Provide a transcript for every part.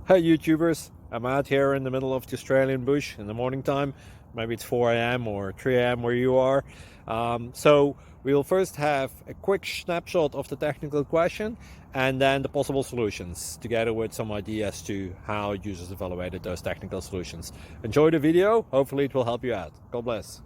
Hey YouTubers, I'm out here in the middle of the Australian bush in the morning time. Maybe it's 4 a.m. or 3 a.m. where you are. So we'll first have a quick snapshot of the technical question and then the possible solutions, together with some ideas to how users evaluated those technical solutions. Enjoy the video, hopefully it will help you out. God bless.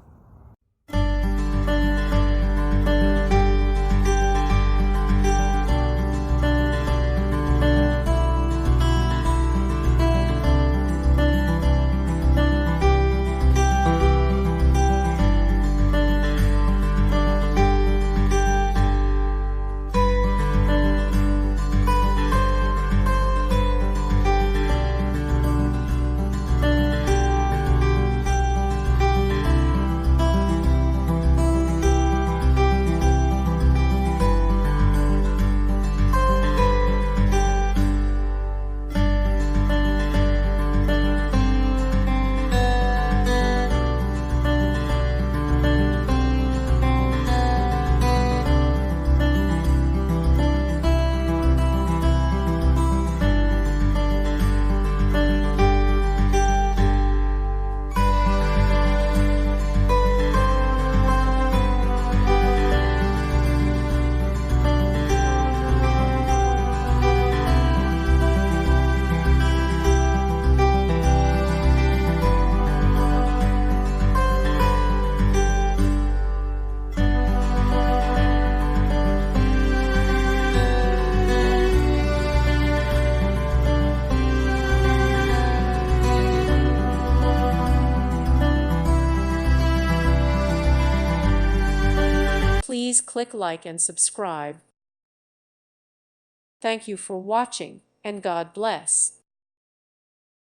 Please click like and subscribe. Thank you for watching, and God bless.